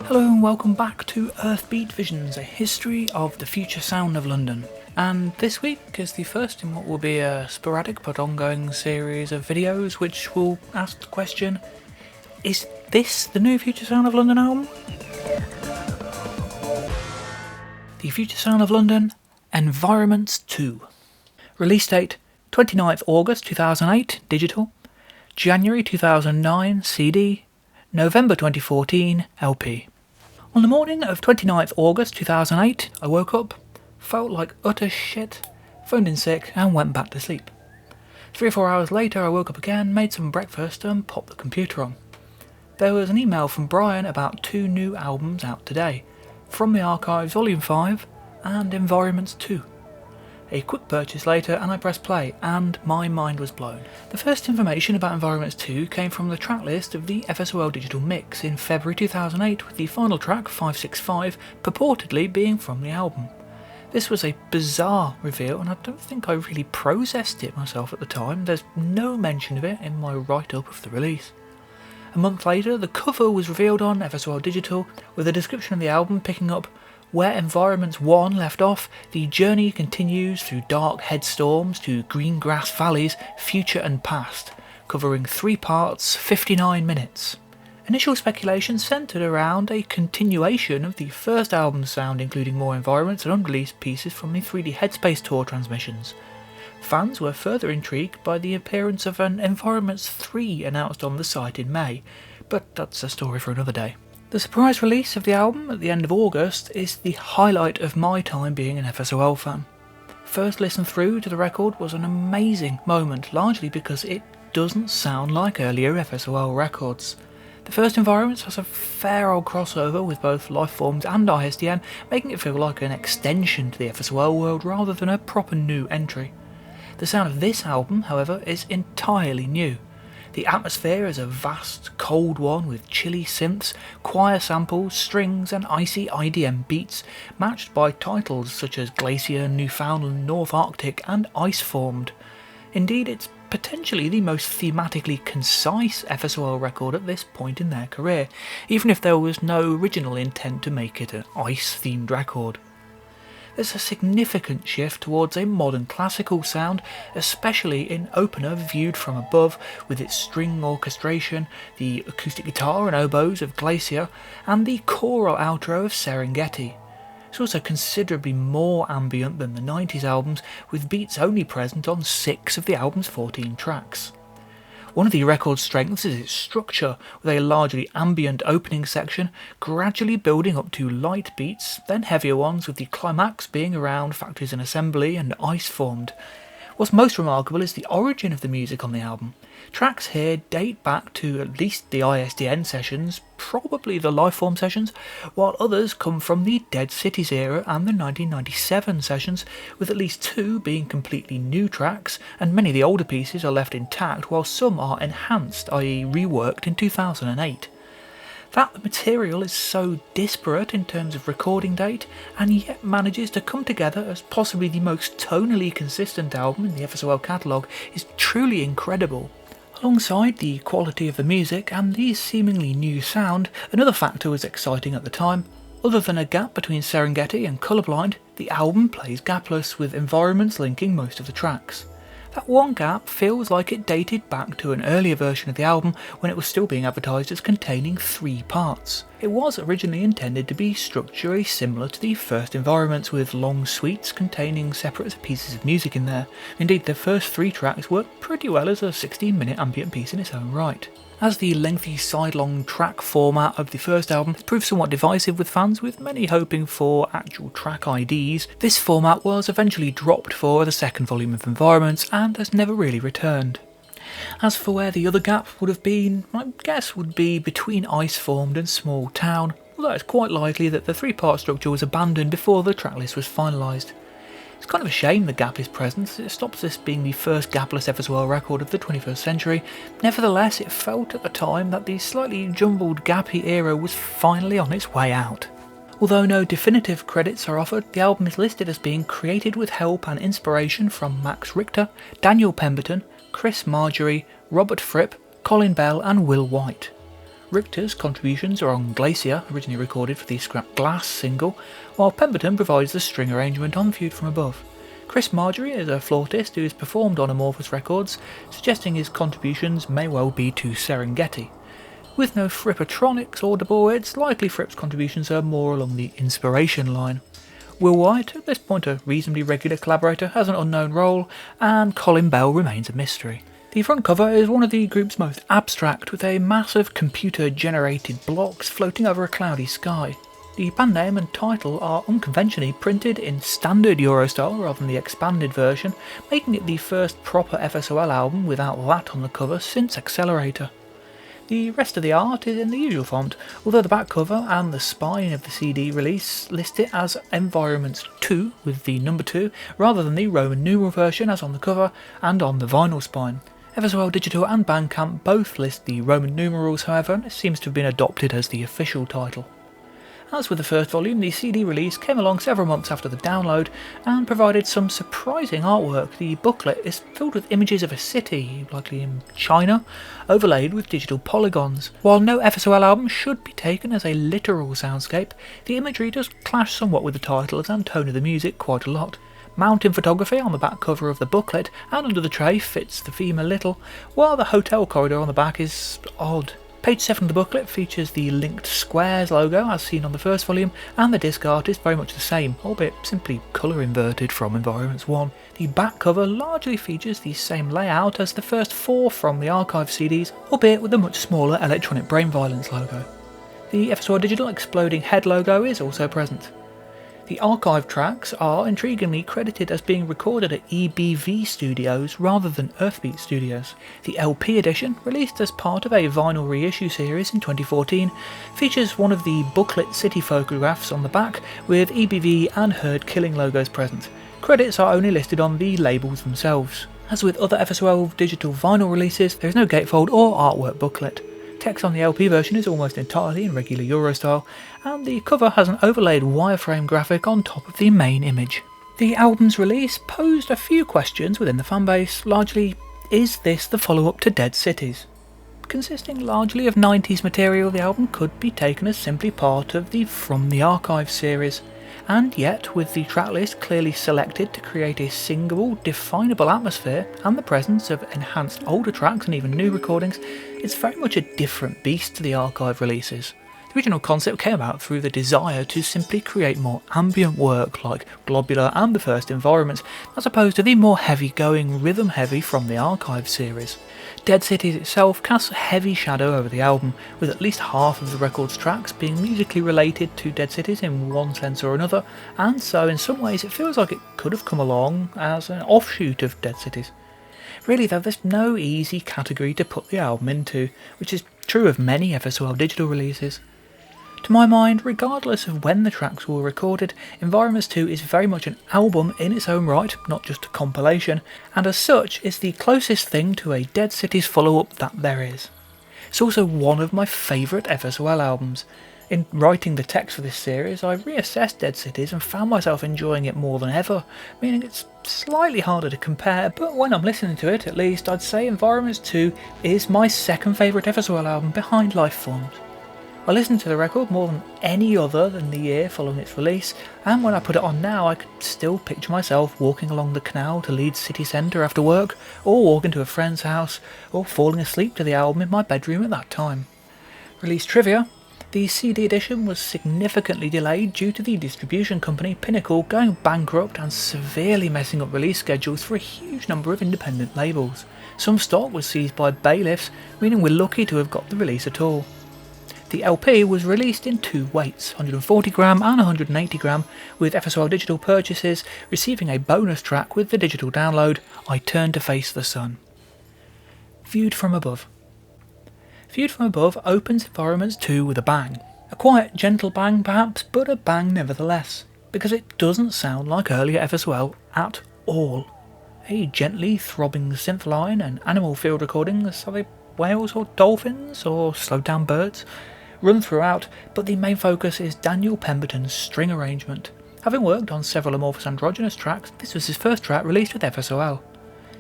Hello and welcome back to Earthbeat Visions, a history of the future sound of London. And this week is the first in what will be a sporadic but ongoing series of videos which will ask the question, is this the new Future Sound of London album? The Future Sound of London, Environments 2. Release date 29th August 2008, digital, January 2009, CD, November 2014, LP. On the morning of 29th August 2008, I woke up, felt like utter shit, phoned in sick and went back to sleep. 3 or 4 hours later I woke up again, made some breakfast and popped the computer on. There was an email from Brian about 2 new albums out today, From the Archives Volume 5 and Environments 2. A quick purchase later and I pressed play and my mind was blown. The first information about Environments 2 came from the tracklist of the FSOL Digital Mix in February 2008, with the final track 565 purportedly being from the album. This was a bizarre reveal and I don't think I really processed it myself at the time. There's no mention of it in my write-up of the release. A month later the cover was revealed on FSOL Digital with a description of the album picking up where Environments 1 left off. The journey continues through dark headstorms to green grass valleys, future and past, covering 3 parts, 59 minutes. Initial speculation centred around a continuation of the first album's sound, including more environments and unreleased pieces from the 3D Headspace Tour transmissions. Fans were further intrigued by the appearance of an Environments 3 announced on the site in May, but that's a story for another day. The surprise release of the album at the end of August is the highlight of my time being an FSOL fan. First listen through to the record was an amazing moment, largely because it doesn't sound like earlier FSOL records. The first Environments has a fair old crossover with both Lifeforms and ISDN, making it feel like an extension to the FSOL world rather than a proper new entry. The sound of this album, however, is entirely new. The atmosphere is a vast, cold one with chilly synths, choir samples, strings and icy IDM beats, matched by titles such as Glacier, Newfoundland, North Arctic and Iceformed. Indeed, it's potentially the most thematically concise FSOL record at this point in their career, even if there was no original intent to make it an ice-themed record. There's a significant shift towards a modern classical sound, especially in Opener viewed from above, with its string orchestration, the acoustic guitar and oboes of Glacier, and the choral outro of Serengeti. It's also considerably more ambient than the 90s albums, with beats only present on 6 of the album's 14 tracks. One of the record's strengths is its structure, with a largely ambient opening section, gradually building up to light beats, then heavier ones, with the climax being around Factories in Assembly and Iceformed. What's most remarkable is the origin of the music on the album. Tracks here date back to at least the ISDN sessions, probably the Lifeform sessions, while others come from the Dead Cities era and the 1997 sessions, with at least 2 being completely new tracks, and many of the older pieces are left intact while some are enhanced, i.e. reworked in 2008. That the material is so disparate in terms of recording date, and yet manages to come together as possibly the most tonally consistent album in the FSOL catalogue is truly incredible. Alongside the quality of the music and the seemingly new sound, another factor was exciting at the time. Other than a gap between Serengeti and Colourblind, the album plays gapless, with environments linking most of the tracks. That one gap feels like it dated back to an earlier version of the album when it was still being advertised as containing 3 parts. It was originally intended to be structurally similar to the first Environments, with long suites containing separate pieces of music in there. Indeed, the first 3 tracks worked pretty well as a 16-minute ambient piece in its own right. As the lengthy sidelong track format of the first album proved somewhat divisive with fans, with many hoping for actual track IDs, this format was eventually dropped for the second volume of Environments and has never really returned. As for where the other gap would have been, I guess would be between Iceformed and Small Town, although it's quite likely that the 3-part structure was abandoned before the tracklist was finalised. It's kind of a shame the gap is present, as it stops this being the first gapless FSOL record of the 21st century. Nevertheless, it felt at the time that the slightly jumbled gappy era was finally on its way out. Although no definitive credits are offered, the album is listed as being created with help and inspiration from Max Richter, Daniel Pemberton, Chris Marjorie, Robert Fripp, Colin Bell and Will White. Richter's contributions are on Glacier, originally recorded for the Scrap Glass single, while Pemberton provides the string arrangement on Viewed From Above. Chris Marjorie is a flautist who has performed on Amorphous Records, suggesting his contributions may well be to Serengeti. With no Frippatronics audible, it's likely Fripp's contributions are more along the inspiration line. Will White, at this point a reasonably regular collaborator, has an unknown role, and Colin Bell remains a mystery. The front cover is one of the group's most abstract, with a massive computer-generated blocks floating over a cloudy sky. The band name and title are unconventionally printed in standard Eurostyle rather than the expanded version, making it the first proper FSOL album without that on the cover since Accelerator. The rest of the art is in the usual font, although the back cover and the spine of the CD release list it as Environments 2 with the number 2, rather than the Roman numeral version as on the cover and on the vinyl spine. FSOL Digital and Bandcamp both list the Roman numerals, however, and it seems to have been adopted as the official title. As with the first volume, the CD release came along several months after the download and provided some surprising artwork. The booklet is filled with images of a city, likely in China, overlaid with digital polygons. While no FSOL album should be taken as a literal soundscape, the imagery does clash somewhat with the titles and tone of the music quite a lot. Mountain photography on the back cover of the booklet and under the tray fits the theme a little, while the hotel corridor on the back is odd. Page 7 of the booklet features the linked squares logo as seen on the first volume, and the disc art is very much the same, albeit simply colour inverted from Environments 1. The back cover largely features the same layout as the first 4 from the archive CDs, albeit with a much smaller Electronic Brain Violence logo. The FSOL Digital exploding head logo is also present. The archive tracks are intriguingly credited as being recorded at EBV Studios rather than Earthbeat Studios. The LP edition, released as part of a vinyl reissue series in 2014, features one of the booklet city photographs on the back with EBV and Herd Killing logos present. Credits are only listed on the labels themselves. As with other FSOL digital vinyl releases, there is no gatefold or artwork booklet. Text on the LP version is almost entirely in regular Eurostyle, and the cover has an overlaid wireframe graphic on top of the main image. The album's release posed a few questions within the fanbase, largely, is this the follow-up to Dead Cities? Consisting largely of 90s material, the album could be taken as simply part of the From the Archive series, and yet with the tracklist clearly selected to create a single, definable atmosphere and the presence of enhanced older tracks and even new recordings, it's very much a different beast to the archive releases. The original concept came about through the desire to simply create more ambient work like Globular and the first Environments, as opposed to the more heavy-going, rhythm-heavy from the archive series. Dead Cities itself casts a heavy shadow over the album, with at least half of the record's tracks being musically related to Dead Cities in one sense or another, and so in some ways it feels like it could have come along as an offshoot of Dead Cities. Really though, there's no easy category to put the album into, which is true of many FSOL digital releases. To my mind, regardless of when the tracks were recorded, Environments 2 is very much an album in its own right, not just a compilation, and as such is the closest thing to a Dead Cities follow-up that there is. It's also one of my favourite FSOL albums. In writing the text for this series, I reassessed Dead Cities and found myself enjoying it more than ever, meaning it's slightly harder to compare, but when I'm listening to it, at least, I'd say Environments 2 is my second favourite FSOL album behind Lifeforms. I listened to the record more than any other than the year following its release, and when I put it on now I could still picture myself walking along the canal to Leeds city centre after work, or walking to a friend's house, or falling asleep to the album in my bedroom at that time. Release trivia: the CD edition was significantly delayed due to the distribution company Pinnacle going bankrupt and severely messing up release schedules for a huge number of independent labels. Some stock was seized by bailiffs, meaning we're lucky to have got the release at all. The LP was released in 2 weights, 140g and 180g, with FSOL digital purchases receiving a bonus track with the digital download, I Turn to Face the Sun. Viewed From Above. Viewed From Above opens Environments 2 with a bang. A quiet, gentle bang perhaps, but a bang nevertheless, because it doesn't sound like earlier FSOL at all. A gently throbbing synth line and animal field recordings, are they whales or dolphins or slowed down birds, run throughout, but the main focus is Daniel Pemberton's string arrangement. Having worked on several Amorphous Androgynous tracks, this was his first track released with FSOL.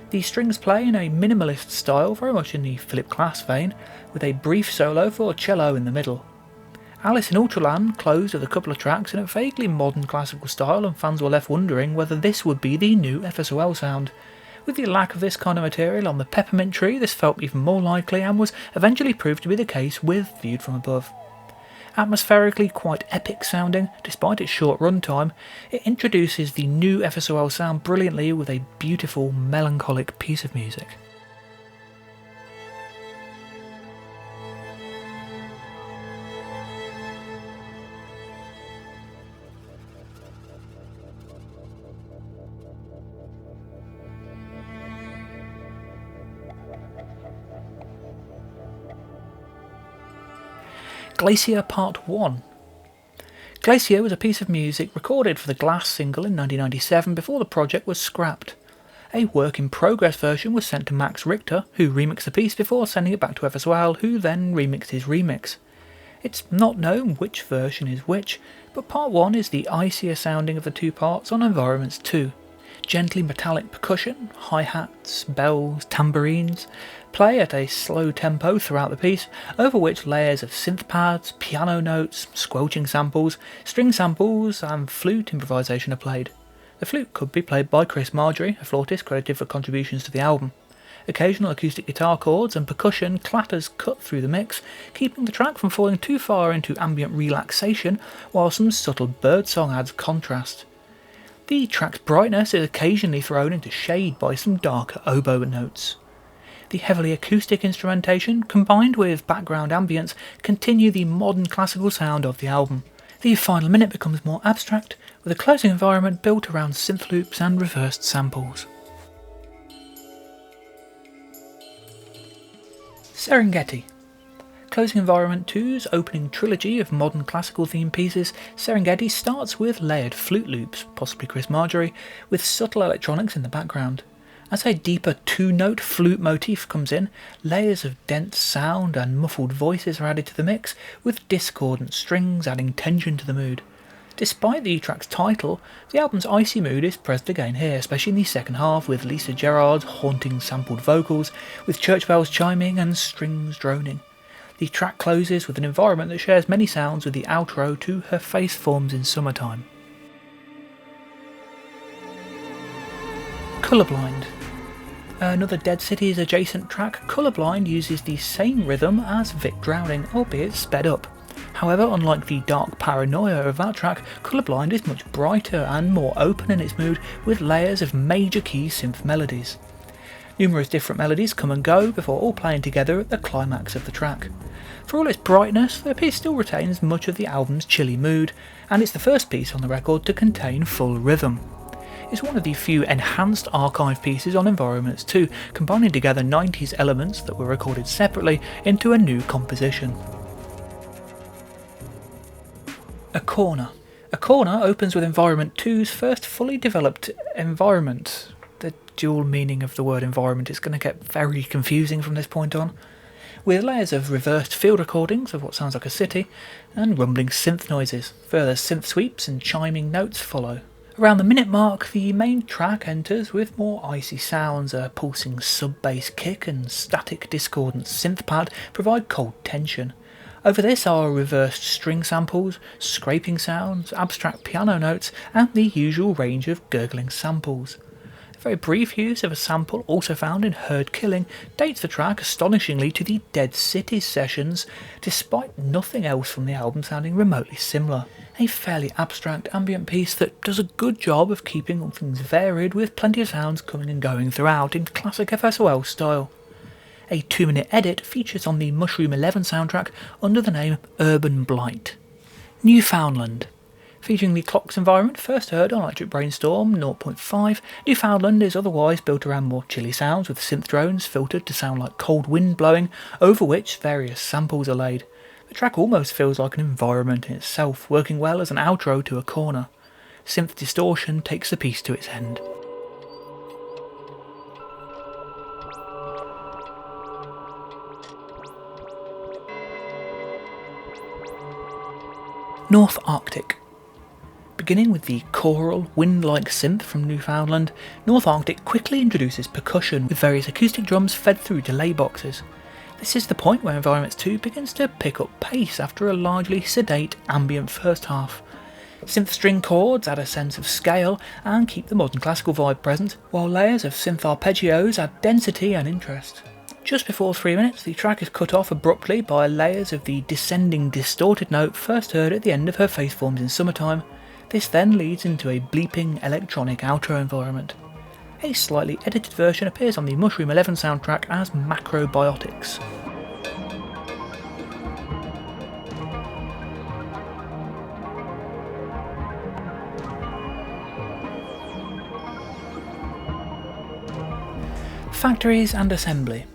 The strings play in a minimalist style, very much in the Philip Glass vein, with a brief solo for cello in the middle. Alice in Ultraland closed with a couple of tracks in a vaguely modern classical style, and fans were left wondering whether this would be the new FSOL sound. With the lack of this kind of material on the Peppermint Tree, this felt even more likely and was eventually proved to be the case with Viewed From Above. Atmospherically quite epic sounding, despite its short runtime, it introduces the new FSOL sound brilliantly with a beautiful, melancholic piece of music. Glacier Part 1. Glacier was a piece of music recorded for the Glass single in 1997 before the project was scrapped. A work-in-progress version was sent to Max Richter, who remixed the piece before sending it back to FSOL, who then remixed his remix. It's not known which version is which, but Part 1 is the icier sounding of the two parts on Environments 2. Gently metallic percussion, hi-hats, bells, tambourines play at a slow tempo throughout the piece, over which layers of synth pads, piano notes, squelching samples, string samples and flute improvisation are played. The flute could be played by Chris Marjorie, a flautist credited for contributions to the album. Occasional acoustic guitar chords and percussion clatters cut through the mix, keeping the track from falling too far into ambient relaxation, while some subtle birdsong adds contrast. The track's brightness is occasionally thrown into shade by some darker oboe notes. The heavily acoustic instrumentation, combined with background ambience, continue the modern classical sound of the album. The final minute becomes more abstract, with a closing environment built around synth loops and reversed samples. Serengeti. Closing Environment 2's opening trilogy of modern classical themed pieces, Serengeti starts with layered flute loops, possibly Chris Marjorie, with subtle electronics in the background. As a deeper two-note flute motif comes in, layers of dense sound and muffled voices are added to the mix, with discordant strings adding tension to the mood. Despite the track's title, the album's icy mood is present again here, especially in the second half, with Lisa Gerrard's haunting sampled vocals, with church bells chiming and strings droning. The track closes with an environment that shares many sounds with the outro to Her Face Forms in Summertime. Colourblind. Another Dead Cities adjacent track, Colourblind uses the same rhythm as Vic Drowning, albeit sped up. However, unlike the dark paranoia of that track, Colourblind is much brighter and more open in its mood, with layers of major key synth melodies. Numerous different melodies come and go before all playing together at the climax of the track. For all its brightness, the piece still retains much of the album's chilly mood, and it's the first piece on the record to contain full rhythm. It's one of the few enhanced archive pieces on Environments 2, combining together 90s elements that were recorded separately into a new composition. A Corner. A Corner opens with Environment 2's first fully developed environment. The dual meaning of the word environment is going to get very confusing from this point on, with layers of reversed field recordings of what sounds like a city, and rumbling synth noises. Further synth sweeps and chiming notes follow. Around the minute mark, the main track enters with more icy sounds. A pulsing sub-bass kick and static discordant synth pad provide cold tension. Over this are reversed string samples, scraping sounds, abstract piano notes, and the usual range of gurgling samples. A very brief use of a sample, also found in Herd Killing, dates the track astonishingly to the Dead Cities sessions, despite nothing else from the album sounding remotely similar. A fairly abstract ambient piece that does a good job of keeping all things varied, with plenty of sounds coming and going throughout in classic FSOL style. A 2-minute edit features on the Mushroom 11 soundtrack under the name Urban Blight. Newfoundland. Featuring the Clocks environment first heard on Electric Brainstorm 0.5, Newfoundland is otherwise built around more chilly sounds, with synth drones filtered to sound like cold wind blowing, over which various samples are laid. The track almost feels like an environment in itself, working well as an outro to A Corner. Synth distortion takes the piece to its end. North Arctic. Beginning with the choral, wind-like synth from Newfoundland, North Arctic quickly introduces percussion with various acoustic drums fed through delay boxes. This is the point where Environments 2 begins to pick up pace after a largely sedate, ambient first half. Synth string chords add a sense of scale and keep the modern classical vibe present, while layers of synth arpeggios add density and interest. Just before 3 minutes, the track is cut off abruptly by layers of the descending distorted note first heard at the end of Her Face Forms in Summertime. This then leads into a bleeping electronic outro environment. A slightly edited version appears on the Mushroom 11 soundtrack as Macrobiotics. Factories and Assembly.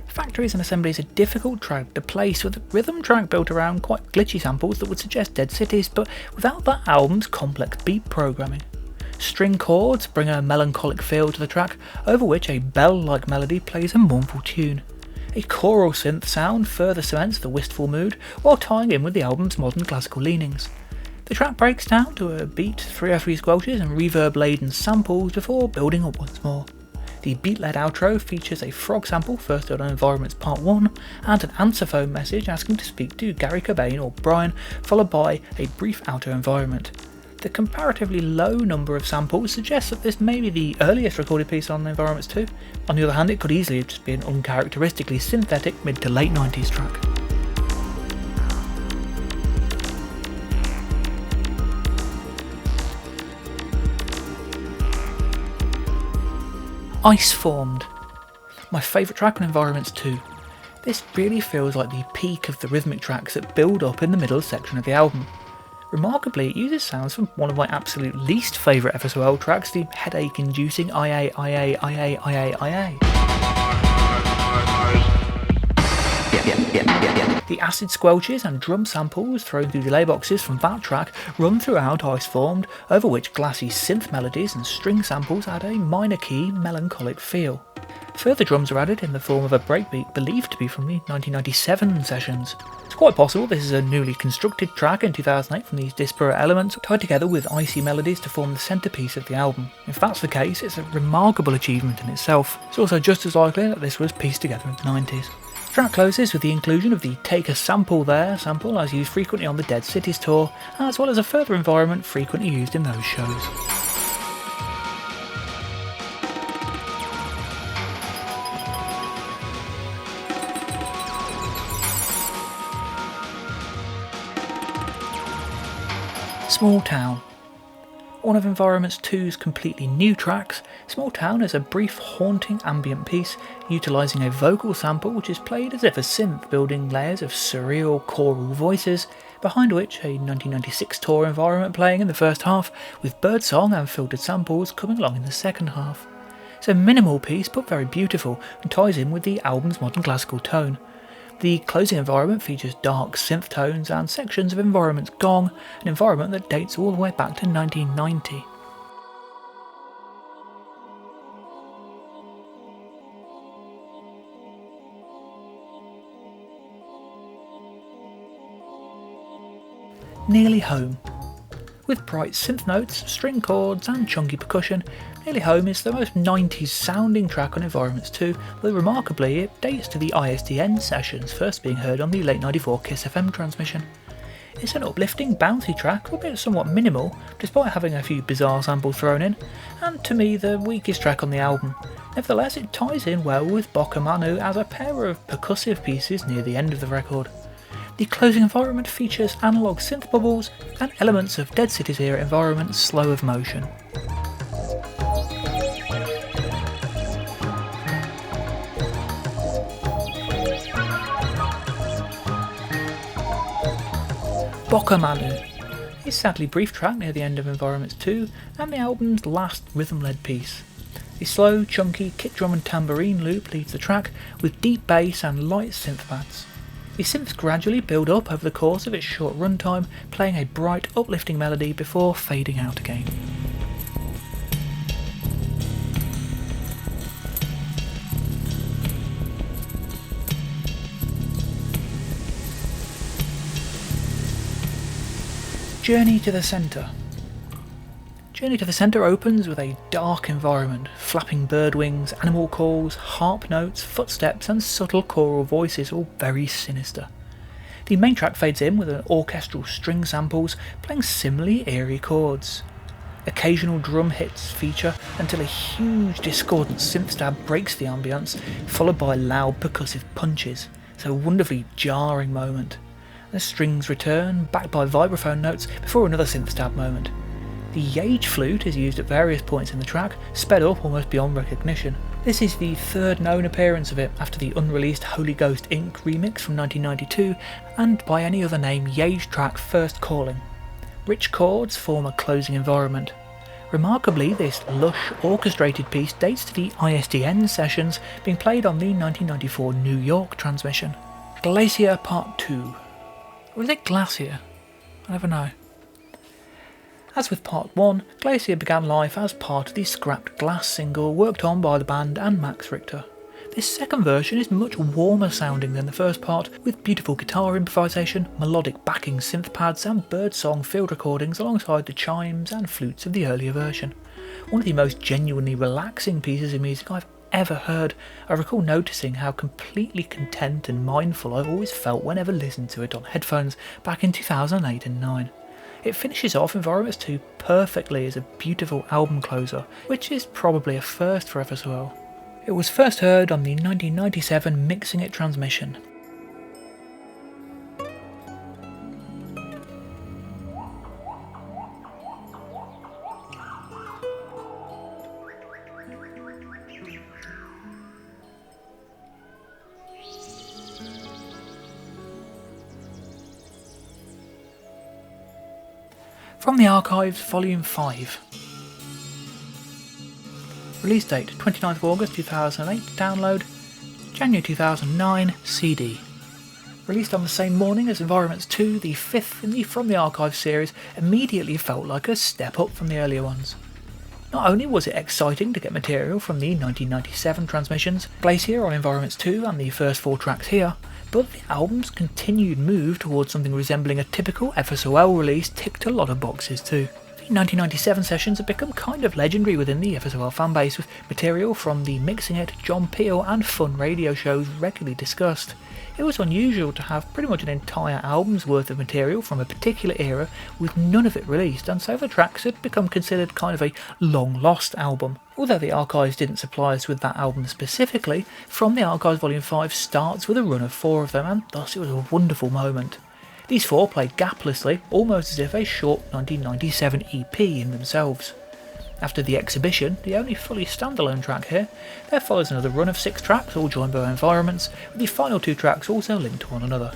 Factories and Assembly is a difficult track to place, with a rhythm track built around quite glitchy samples that would suggest dead cities, but without that album's complex beat programming. String chords bring a melancholic feel to the track, over which a bell-like melody plays a mournful tune. A choral synth sound further cements the wistful mood, while tying in with the album's modern classical leanings. The track breaks down to a beat, 303 squelches and reverb-laden samples before building up once more. The beat-led outro features a frog sample first heard on Environments Part 1 and an answer phone message asking to speak to Garry, Cobain or Brian, followed by a brief outer environment. The comparatively low number of samples suggests that this may be the earliest recorded piece on Environments 2. On the other hand, it could easily just be an uncharacteristically synthetic mid to late 90s track. Ice Formed. My favourite track on Environments 2. This really feels like the peak of the rhythmic tracks that build up in the middle section of the album. Remarkably, it uses sounds from one of my absolute least favourite FSOL tracks, the headache-inducing IA. The acid squelches and drum samples thrown through delay boxes from that track run throughout Ice Formed, over which glassy synth melodies and string samples add a minor key, melancholic feel. Further drums are added in the form of a breakbeat believed to be from the 1997 sessions. It's quite possible this is a newly constructed track in 2008 from these disparate elements tied together with icy melodies to form the centrepiece of the album. If that's the case, it's a remarkable achievement in itself. It's also just as likely that this was pieced together in the 90s. The track closes with the inclusion of the Take a Sample There sample as used frequently on the Dead Cities tour, as well as a further environment frequently used in those shows. Small Town. One of Environments 2's completely new tracks, Small Town is a brief, haunting ambient piece, utilising a vocal sample which is played as if a synth, building layers of surreal choral voices, behind which a 1996 tour environment playing in the first half, with birdsong and filtered samples coming along in the second half. It's a minimal piece but very beautiful, and ties in with the album's modern classical tone. The closing environment features dark synth tones and sections of Environment's Gong, an environment that dates all the way back to 1990. Nearly Home. With bright synth notes, string chords and chunky percussion, Nearly Home is the most 90s sounding track on Environments 2, though remarkably it dates to the ISDN sessions first being heard on the late 94 Kiss FM transmission. It's an uplifting, bouncy track, albeit somewhat minimal, despite having a few bizarre samples thrown in, and to me the weakest track on the album. Nevertheless, it ties in well with Bocca Manu as a pair of percussive pieces near the end of the record. The closing environment features analogue synth bubbles and elements of Dead Cities era environment's slow of motion. Bocca Manu. A sadly brief track near the end of Environments 2 and the album's last rhythm-led piece. A slow, chunky kick drum and tambourine loop leads the track with deep bass and light synth pads. The synths gradually build up over the course of its short runtime, playing a bright, uplifting melody before fading out again. Journey to the Centre. Journey to the Centre opens with a dark environment, flapping bird wings, animal calls, harp notes, footsteps and subtle choral voices, all very sinister. The main track fades in with an orchestral string samples playing similarly eerie chords. Occasional drum hits feature until a huge discordant synth stab breaks the ambience, followed by loud percussive punches. It's a wonderfully jarring moment. The strings return, backed by vibraphone notes, before another synth stab moment. The Yage flute is used at various points in the track, sped up almost beyond recognition. This is the third known appearance of it after the unreleased Holy Ghost Inc. remix from 1992 and by any other name Yage track First Calling. Rich chords form a closing environment. Remarkably, this lush, orchestrated piece dates to the ISDN sessions being played on the 1994 New York transmission. Glacier Part 2. Or is it Glacier? I never know. As with Part 1, Glacier began life as part of the scrapped Glass single worked on by the band and Max Richter. This second version is much warmer sounding than the first part, with beautiful guitar improvisation, melodic backing synth pads and birdsong field recordings alongside the chimes and flutes of the earlier version. One of the most genuinely relaxing pieces of music I've ever heard. I recall noticing how completely content and mindful I've always felt whenever listened to it on headphones back in 2008 and 9. It finishes off Environments 2 perfectly as a beautiful album closer, which is probably a first for FSOL. It was first heard on the 1997 Mixing It transmission. From the Archives, Volume 5. Release date 29th August 2008, download January 2009, CD. Released on the same morning as Environments 2, the fifth in the From the Archives series, immediately felt like a step up from the earlier ones. Not only was it exciting to get material from the 1997 transmissions, Glacier on Environments 2 and the first 4 tracks here, but the album's continued move towards something resembling a typical FSOL release ticked a lot of boxes too. The 1997 sessions have become kind of legendary within the FSOL fanbase, with material from the Mixing It, John Peel and Fun radio shows regularly discussed. It was unusual to have pretty much an entire album's worth of material from a particular era with none of it released, and so the tracks had become considered kind of a long-lost album. Although the Archives didn't supply us with that album specifically, From the Archives Volume 5 starts with a run of 4 of them, and thus it was a wonderful moment. These 4 play gaplessly, almost as if a short 1997 EP in themselves. After the exhibition, the only fully standalone track here, there follows another run of 6 tracks, all joined by environments, with the final 2 tracks also linked to one another.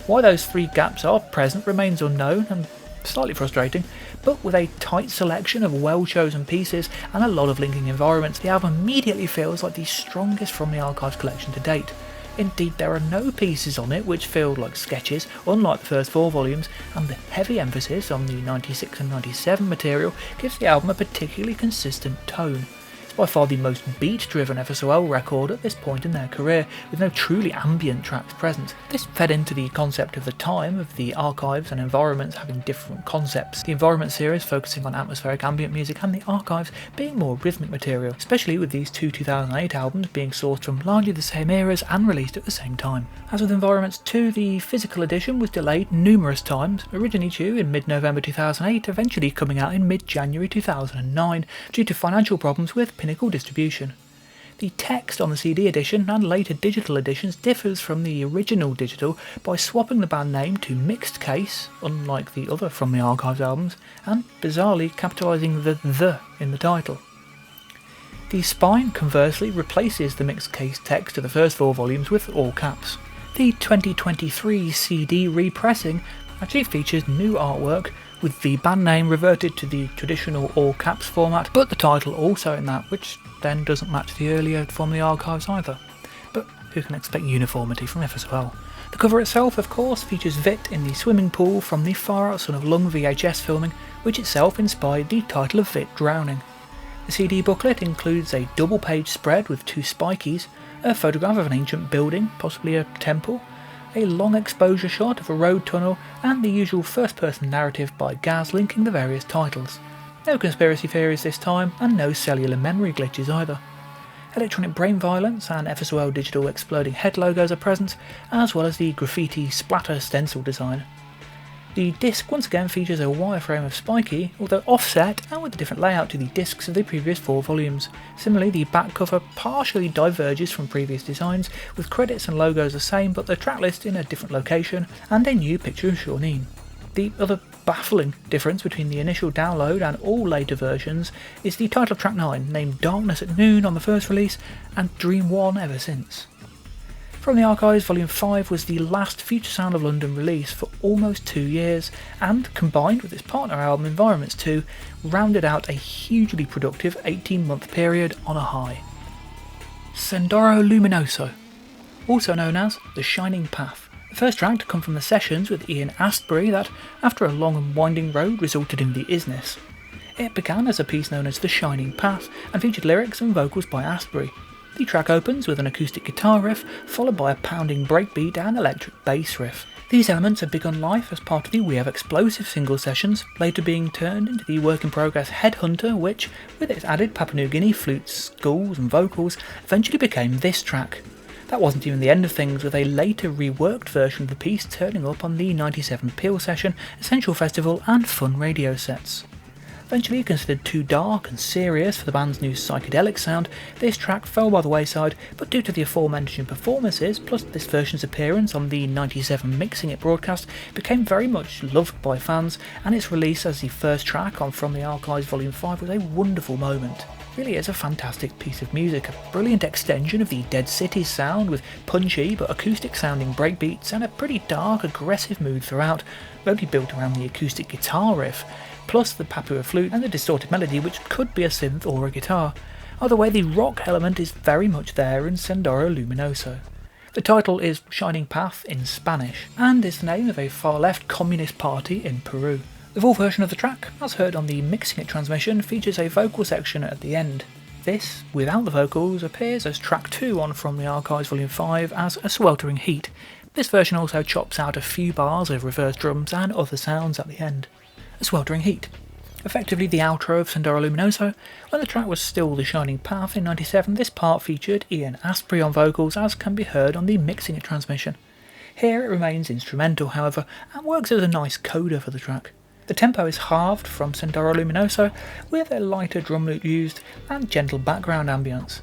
Why those 3 gaps are present remains unknown and slightly frustrating, but with a tight selection of well-chosen pieces and a lot of linking environments, the album immediately feels like the strongest From the Archives collection to date. Indeed, there are no pieces on it which feel like sketches, unlike the first 4 volumes, and the heavy emphasis on the 96 and 97 material gives the album a particularly consistent tone. It's by far the most beat-driven FSOL record at this point in their career, with no truly ambient tracks present. This fed into the concept of the time of the Archives and Environments having different concepts, the Environment series focusing on atmospheric ambient music and the Archives being more rhythmic material, especially with these 2 2008 albums being sourced from largely the same eras and released at the same time. As with Environments 2, the physical edition was delayed numerous times, originally due in mid-November 2008, eventually coming out in mid-January 2009 due to financial problems with Pinnacle distribution. The text on the CD edition and later digital editions differs from the original digital by swapping the band name to Mixed Case, unlike the other From the Archives albums, and bizarrely capitalising the in the title. The spine, conversely, replaces the Mixed Case text of the first 4 volumes with all caps. The 2023 CD repressing actually features new artwork, with the band name reverted to the traditional all caps format, but the title also in that, which then doesn't match the earlier From the Archives either. But who can expect uniformity from FSOL? The cover itself, of course, features Vit in the swimming pool from the Far Out Son of Lung VHS filming, which itself inspired the title of Vit drowning. The CD booklet includes a double-page spread with 2 spikies, a photograph of an ancient building, possibly a temple, a long exposure shot of a road tunnel, and the usual first-person narrative by Gaz linking the various titles. No conspiracy theories this time, and no cellular memory glitches either. Electronic brain violence and FSOL digital exploding head logos are present, as well as the graffiti splatter stencil design. The disc once again features a wireframe of spiky, although offset and with a different layout to the discs of the previous 4 volumes. Similarly, the back cover partially diverges from previous designs, with credits and logos the same but the tracklist in a different location, and a new picture of Shawneen. The other baffling difference between the initial download and all later versions is the title track 9, named Darkness at Noon on the first release, and Dream 1 ever since. From the Archives, Volume 5 was the last Future Sound of London release for almost 2 years, and, combined with its partner album Environments 2, rounded out a hugely productive 18-month period on a high. Sendero Luminoso, also known as The Shining Path, the first track to come from the sessions with Ian Astbury that, after a long and winding road, resulted in the Isness. It began as a piece known as The Shining Path, and featured lyrics and vocals by Astbury. The track opens with an acoustic guitar riff, followed by a pounding breakbeat and electric bass riff. These elements have begun life as part of the We Have Explosive single sessions, later being turned into the work-in-progress Headhunter, which, with its added Papua New Guinea flutes, skulls and vocals, eventually became this track. That wasn't even the end of things, with a later reworked version of the piece turning up on the 97 Peel session, Essential Festival and Fun radio sets. Eventually considered too dark and serious for the band's new psychedelic sound, this track fell by the wayside, but due to the aforementioned performances, plus this version's appearance on the 97 Mixing It broadcast, became very much loved by fans, and its release as the first track on From the Archives Volume 5 was a wonderful moment. Really is a fantastic piece of music, a brilliant extension of the Dead Cities sound with punchy but acoustic sounding breakbeats and a pretty dark, aggressive mood throughout, mostly built around the acoustic guitar riff, plus the Papua flute and the distorted melody which could be a synth or a guitar. Either way, the rock element is very much there in Sendero Luminoso. The title is Shining Path in Spanish, and is the name of a far-left communist party in Peru. The full version of the track, as heard on the Mixing It transmission, features a vocal section at the end. This, without the vocals, appears as track 2 on From the Archives Volume 5 as A Sweltering Heat. This version also chops out a few bars of reverse drums and other sounds at the end. A Sweltering Heat, effectively the outro of Sendero Luminoso. When the track was still The Shining Path in 97, this part featured Ian Astbury on vocals, as can be heard on the Mixing It transmission. Here it remains instrumental, however, and works as a nice coda for the track. The tempo is halved from Sendero Luminoso, with a lighter drum loop used and gentle background ambience.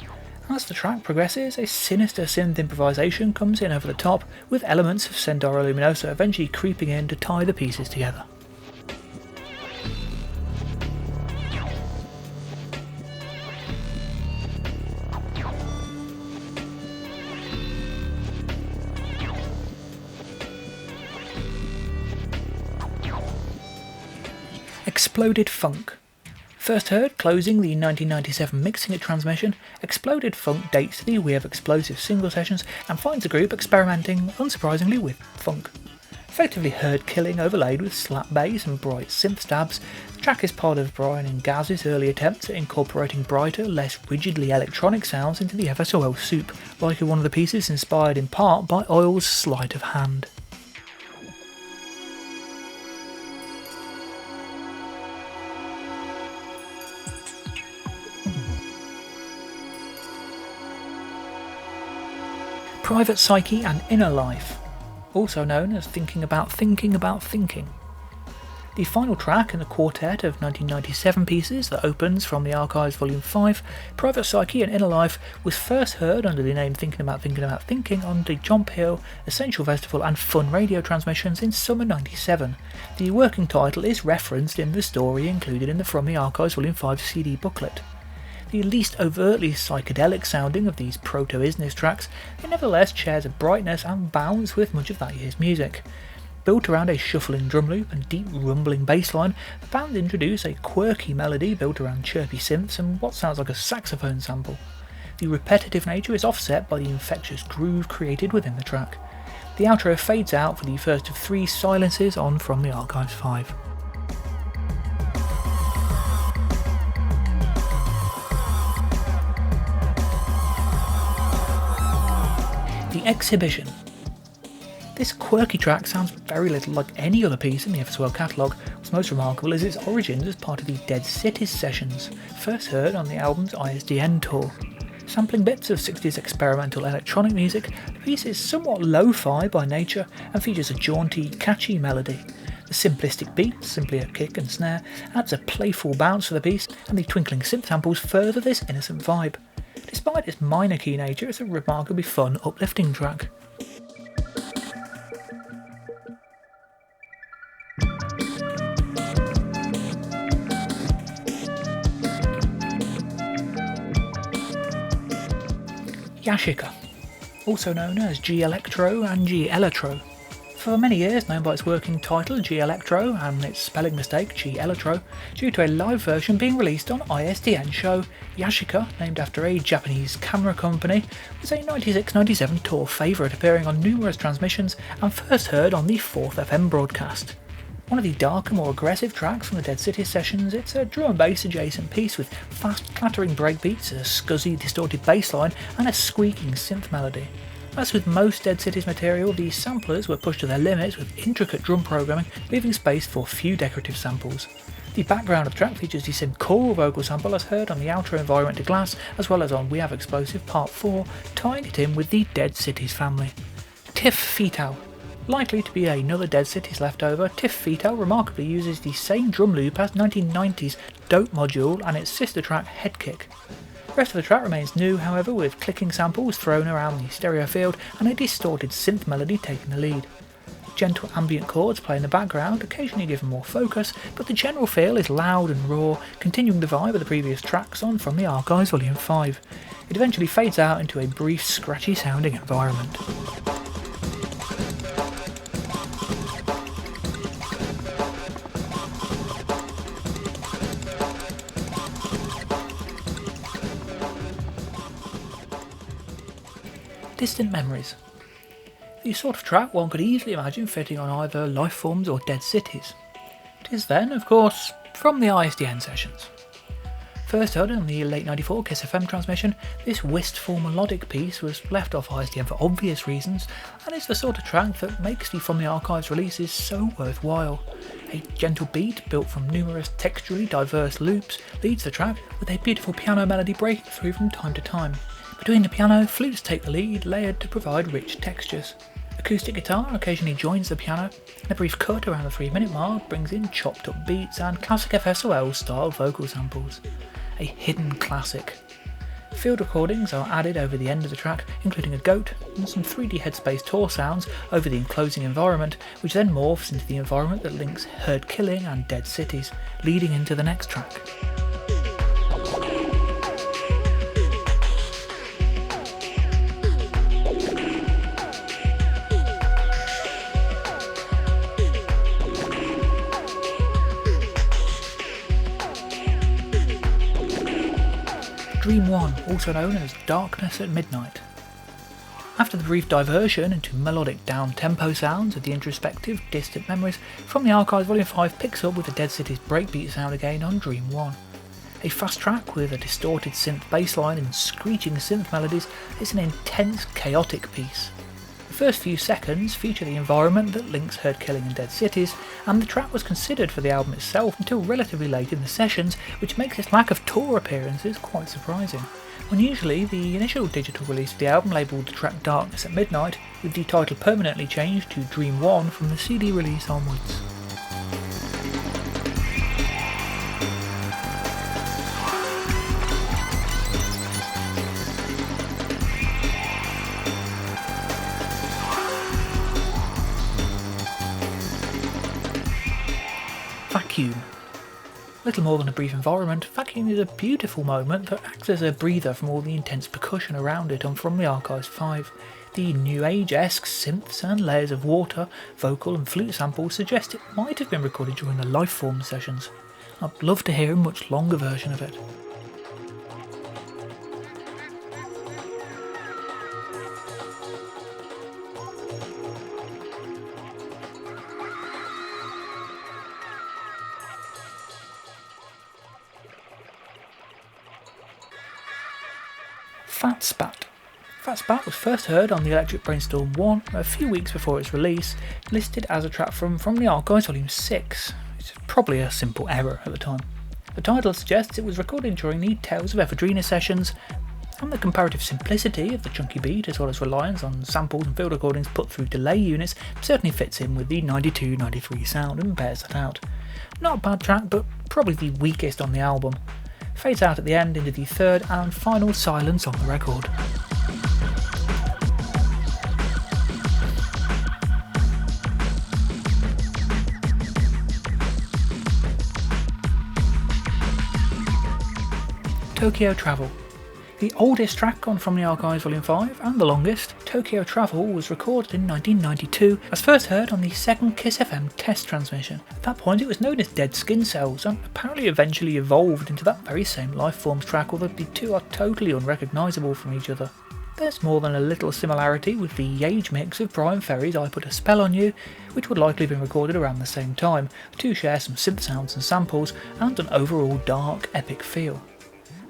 As the track progresses, a sinister synth improvisation comes in over the top, with elements of Sendero Luminoso eventually creeping in to tie the pieces together. Exploded Funk. First heard closing the 1997 Mixing It transmission, Exploded Funk dates the We Have Explosive single sessions and finds the group experimenting, unsurprisingly, with funk. Effectively herd killing overlaid with slap bass and bright synth stabs, the track is part of Brian and Gaz's early attempts at incorporating brighter, less rigidly electronic sounds into the FSOL soup, like one of the pieces inspired in part by Oil's Sleight of Hand. Private Psyche and Inner Life, also known as Thinking About Thinking About Thinking. The final track in the quartet of 1997 pieces that opens From the Archives Volume 5, Private Psyche and Inner Life, was first heard under the name Thinking About Thinking About Thinking on the John Peel, Essential Festival and Fun radio transmissions in summer 97. The working title is referenced in the story included in the From the Archives Volume 5 CD booklet. The least overtly psychedelic sounding of these proto-Isness tracks, it nevertheless shares a brightness and bounce with much of that year's music. Built around a shuffling drum loop and deep rumbling bass line, the band introduce a quirky melody built around chirpy synths and what sounds like a saxophone sample. The repetitive nature is offset by the infectious groove created within the track. The outro fades out for the first of 3 silences on From the Archives 5. The Exhibition. This quirky track sounds very little like any other piece in the FSOL catalogue, What's most remarkable is its origins as part of the Dead Cities sessions, first heard on the album's ISDN tour. Sampling bits of 60s experimental electronic music, the piece is somewhat lo-fi by nature and features a jaunty, catchy melody. The simplistic beat, simply a kick and snare, adds a playful bounce to the piece, and the twinkling synth samples further this innocent vibe. Despite its minor key nature, it's a remarkably fun, uplifting track. Yashica, also known as G-Electro and G-Electro. For many years known by its working title G-Electro and its spelling mistake G-Electro, due to a live version being released on ISDN show, Yashica, named after a Japanese camera company, was a 96-97 tour favourite, appearing on numerous transmissions and first heard on the 4th FM broadcast. One of the darker, more aggressive tracks from the Dead Cities sessions, it's a drum and bass adjacent piece with fast clattering breakbeats, a scuzzy distorted bass line and a squeaking synth melody. As with most Dead Cities material, the samplers were pushed to their limits with intricate drum programming, leaving space for few decorative samples. The background of the track features the same choral vocal sample as heard on the outro Environment to Glass, as well as on We Have Explosive Part 4, tying it in with the Dead Cities family. Tiff Fetal. Likely to be another Dead Cities leftover, Tiff Fetal remarkably uses the same drum loop as 1990's Dope module and its sister track Headkick. The rest of the track remains new, however, with clicking samples thrown around the stereo field and a distorted synth melody taking the lead. Gentle ambient chords play in the background, occasionally given more focus, but the general feel is loud and raw, continuing the vibe of the previous tracks on From the Archives Volume 5. It eventually fades out into a brief, scratchy sounding environment. Distant Memories. The sort of track one could easily imagine fitting on either Lifeforms or Dead Cities. It is then, of course, from the ISDN sessions. First heard on the late 94 Kiss FM transmission, this wistful melodic piece was left off ISDN for obvious reasons, and is the sort of track that makes the From the Archives releases so worthwhile. A gentle beat built from numerous texturally diverse loops leads the track, with a beautiful piano melody breaking through from time to time. Between the piano, flutes take the lead, layered to provide rich textures. Acoustic guitar occasionally joins the piano, and a brief cut around the 3-minute mark brings in chopped up beats and classic FSOL style vocal samples. A hidden classic. Field recordings are added over the end of the track, including a goat and some 3D Headspace tour sounds over the enclosing environment, which then morphs into the environment that links Herd Killing and Dead Cities, leading into the next track. Dream 1, also known as Darkness at Midnight. After the brief diversion into melodic down-tempo sounds of the introspective Distant Memories, From the Archives Volume 5 picks up with the Dead Cities breakbeat sound again on Dream 1. A fast track with a distorted synth bass line and screeching synth melodies, it's an intense, chaotic piece. The first few seconds feature the environment that links Herd Killing and Dead Cities, and the track was considered for the album itself until relatively late in the sessions, which makes its lack of tour appearances quite surprising. Unusually, the initial digital release of the album labelled the track Darkness at Midnight, with the title permanently changed to Dream 1 from the CD release onwards. Vacuum. Little more than a brief environment, Vacuum is a beautiful moment that acts as a breather from all the intense percussion around it on From the Archives 5. The New Age-esque synths and layers of water, vocal and flute samples suggest it might have been recorded during the Lifeform sessions. I'd love to hear a much longer version of it. Fat Spat. Fat Spat was first heard on the Electric Brainstorm 1 a few weeks before its release, listed as a track from the Archives Volume 6. It's is probably a simple error at the time. The title suggests it was recorded during the Tales of Ephedrina sessions, and the comparative simplicity of the chunky beat, as well as reliance on samples and field recordings put through delay units, certainly fits in with the 92-93 sound and bears that out. Not a bad track, but probably the weakest on the album. Fades out at the end into the third and final silence on the record. Tokyo Travel. The oldest track on From the Archives Volume 5, and the longest, Tokyo Travel was recorded in 1992, as first heard on the second Kiss FM test transmission. At that point it was known as Dead Skin Cells, and apparently eventually evolved into that very same Lifeforms track, although the two are totally unrecognisable from each other. There's more than a little similarity with the Age mix of Brian Ferry's I Put a Spell on You, which would likely have been recorded around the same time. The two share some synth sounds and samples, and an overall dark, epic feel.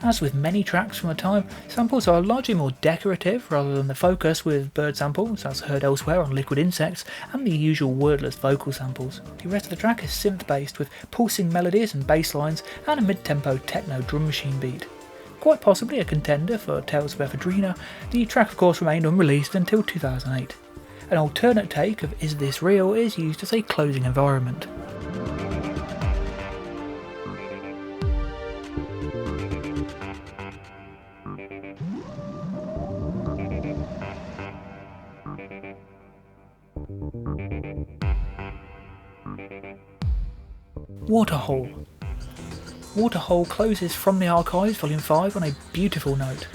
As with many tracks from the time, samples are largely more decorative rather than the focus, with bird samples, as heard elsewhere on Liquid Insects, and the usual wordless vocal samples. The rest of the track is synth-based, with pulsing melodies and bass lines, and a mid-tempo techno drum machine beat. Quite possibly a contender for Tales of Ephedrina, the track of course remained unreleased until 2008. An alternate take of Is This Real is used as a closing environment. Waterhole. Waterhole closes From the Archives Volume 5 on a beautiful note.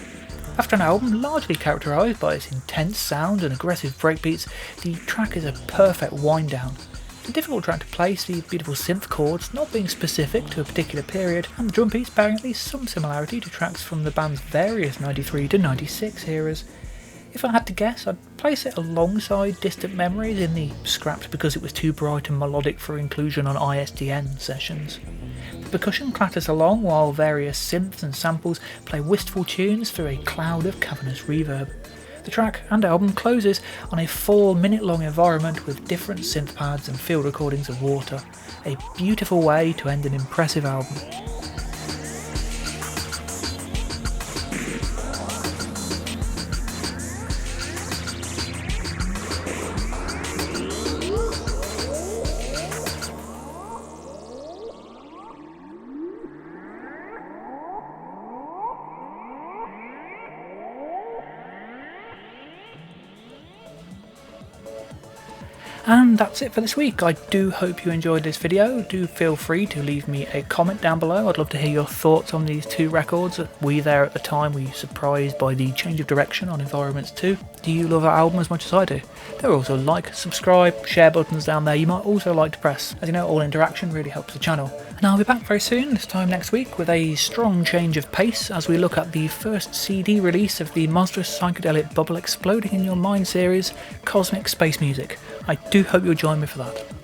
After an album largely characterised by its intense sound and aggressive breakbeats, the track is a perfect wind down. It's a difficult track to place, the beautiful synth chords not being specific to a particular period, and the drum piece bearing at least some similarity to tracks from the band's various 93 to 96 eras. If I had to guess, I'd place it alongside Distant Memories in the scrapped because it was too bright and melodic for inclusion on ISDN sessions. The percussion clatters along while various synths and samples play wistful tunes through a cloud of cavernous reverb. The track and album closes on a 4-minute long environment with different synth pads and field recordings of water. A beautiful way to end an impressive album. And that's it for this week. I do hope you enjoyed this video. Do feel free to leave me a comment down below. I'd love to hear your thoughts on these two records. Were you there at the time? Were you surprised by the change of direction on Environments 2? Do you love our album as much as I do? There are also like, subscribe, share buttons down there you might also like to press. As you know, all interaction really helps the channel. And I'll be back very soon, this time next week, with a strong change of pace as we look at the first CD release of the monstrous psychedelic bubble exploding in your mind series, Cosmic Space Music. I do hope you'll join me for that.